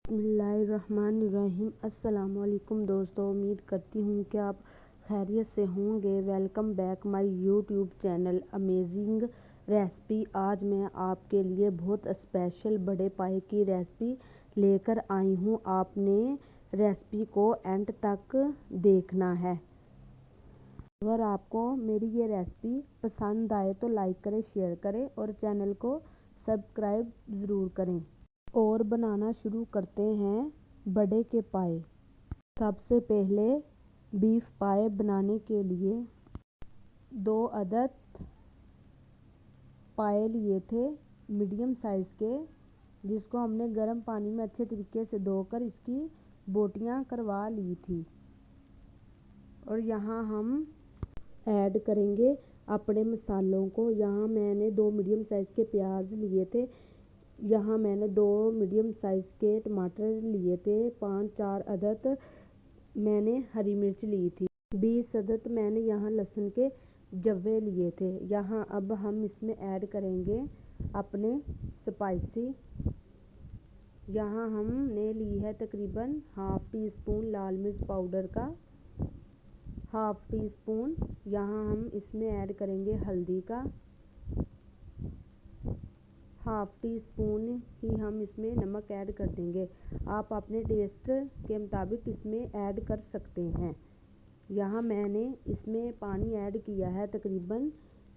बिस्मिल्लाहिर्रहमानिर्रहीम। अस्सलामुअलैकुम दोस्तों, उम्मीद करती हूँ कि आप खैरियत से होंगे। Welcome back my YouTube channel amazing recipe. आज मैं आपके लिए बहुत स्पेशल बड़े पाए की रेसिपी लेकर आई हूँ। आपने रेसिपी को एंड तक देखना है। अगर आपको मेरी ये रेसिपी पसंद आए तो लाइक करें, शेयर करें और चैनल को सब्सक्राइब ज़रूर करें। और बनाना शुरू करते हैं बड़े के पाए। सबसे पहले बीफ पाए बनाने के लिए 2 अदद पाए लिए थे मीडियम साइज़ के, जिसको हमने गर्म पानी में अच्छे तरीके से धोकर इसकी बोटियां करवा ली थी। और यहाँ हम ऐड करेंगे अपने मसालों को। यहाँ मैंने 2 मीडियम साइज़ के प्याज लिए थे। यहाँ मैंने 2 मीडियम साइज़ के टमाटर लिए थे। 5-4 अदद मैंने हरी मिर्च ली थी। 20 अदद मैंने यहाँ लहसुन के जवे लिए थे। यहाँ अब हम इसमें ऐड करेंगे अपने स्पाइसी। यहाँ हमने ली है तकरीबन हाफ़ टी स्पून लाल मिर्च पाउडर का, हाफ़ टी स्पून। यहाँ हम इसमें ऐड करेंगे हल्दी का, हाफ़ टी स्पून ही हम इसमें नमक ऐड कर देंगे। आप अपने टेस्ट के मुताबिक इसमें ऐड कर सकते हैं। यहाँ मैंने इसमें पानी ऐड किया है तकरीबन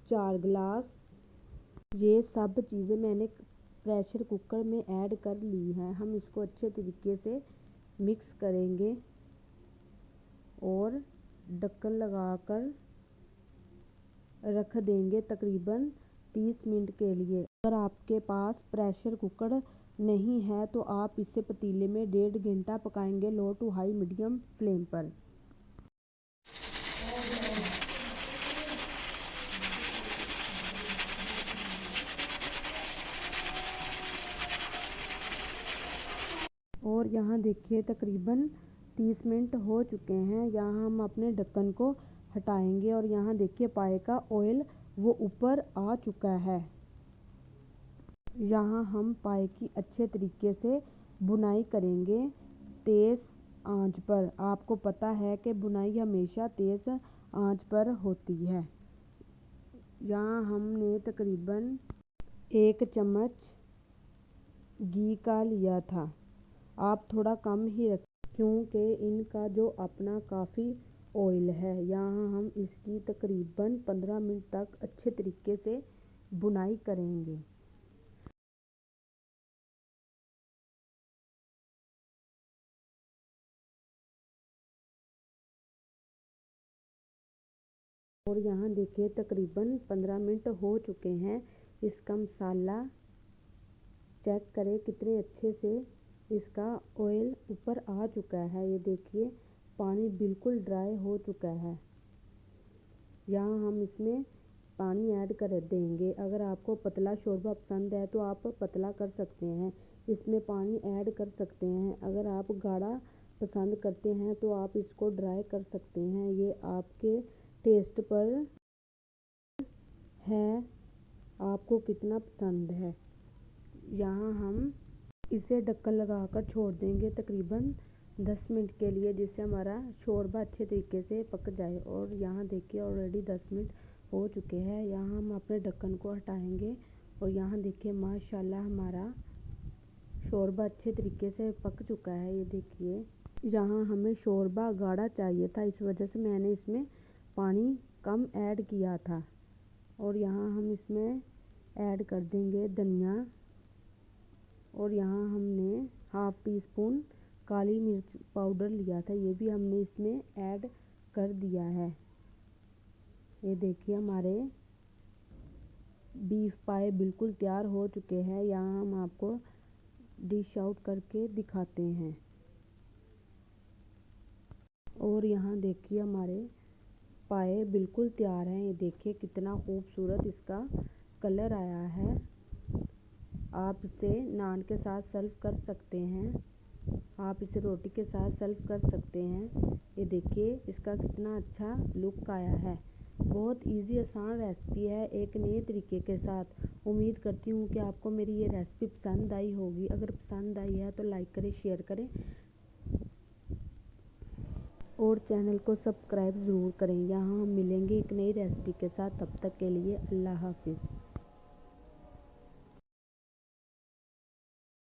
4 गिलास। ये सब चीज़ें मैंने प्रेशर कुकर में ऐड कर ली हैं। हम इसको अच्छे तरीके से मिक्स करेंगे और ढक्कन लगाकर रख देंगे तकरीबन 30 मिनट के लिए। अगर आपके पास प्रेशर कुकर नहीं है तो आप इसे पतीले में 1.5 घंटा पकाएंगे लो टू हाई मीडियम फ्लेम पर। और यहाँ देखिए तकरीबन 30 मिनट हो चुके हैं। यहाँ हम अपने ढक्कन को हटाएंगे और यहाँ देखिए पाए का ऑयल वो ऊपर आ चुका है। यहाँ हम पाए की अच्छे तरीके से बुनाई करेंगे तेज़ आंच पर। आपको पता है कि बुनाई हमेशा तेज़ आंच पर होती है। यहाँ हमने तकरीबन 1 चम्मच घी का लिया था। आप थोड़ा कम ही रखें क्योंकि इनका जो अपना काफ़ी ऑयल है। यहाँ हम इसकी तकरीबन 15 मिनट तक अच्छे तरीके से बुनाई करेंगे। और यहाँ देखिए तकरीबन 15 मिनट हो चुके हैं। इसका मसाला चेक करें कितने अच्छे से इसका ऑयल ऊपर आ चुका है। ये देखिए पानी बिल्कुल ड्राई हो चुका है। यहाँ हम इसमें पानी ऐड कर देंगे। अगर आपको पतला शोरबा पसंद है तो आप पतला कर सकते हैं, इसमें पानी ऐड कर सकते हैं। अगर आप गाढ़ा पसंद करते हैं तो आप इसको ड्राई कर सकते हैं। ये आपके टेस्ट पर है, आपको कितना पसंद है। यहाँ हम इसे ढक्कन लगाकर छोड़ देंगे तकरीबन 10 मिनट के लिए, जिससे हमारा शोरबा अच्छे तरीके से पक जाए। और यहाँ देखिए ऑलरेडी 10 मिनट हो चुके हैं। यहाँ हम अपने ढक्कन को हटाएंगे और यहाँ देखिए माशाल्लाह हमारा शोरबा अच्छे तरीके से पक चुका है। ये देखिए यहाँ हमें शोरबा गाढ़ा चाहिए था, इस वजह से मैंने इसमें पानी कम ऐड किया था। और यहाँ हम इसमें ऐड कर देंगे धनिया। और यहाँ हमने हाफ़ टी स्पून काली मिर्च पाउडर लिया था, ये भी हमने इसमें ऐड कर दिया है। ये देखिए हमारे बीफ पाए बिल्कुल तैयार हो चुके हैं। यहाँ हम आपको डिश आउट करके दिखाते हैं। और यहाँ देखिए हमारे पाए बिल्कुल तैयार हैं। ये देखिए कितना खूबसूरत इसका कलर आया है। आप इसे नान के साथ सर्व कर सकते हैं, आप इसे रोटी के साथ सर्व कर सकते हैं। ये देखिए इसका कितना अच्छा लुक आया है। बहुत इजी आसान रेसिपी है एक नए तरीके के साथ। उम्मीद करती हूँ कि आपको मेरी ये रेसिपी पसंद आई होगी। अगर पसंद आई है तो लाइक करें, शेयर करें और चैनल को सब्सक्राइब ज़रूर करें। यहाँ हम मिलेंगे एक नई रेसिपी के साथ। तब तक के लिए अल्लाह हाफिज़।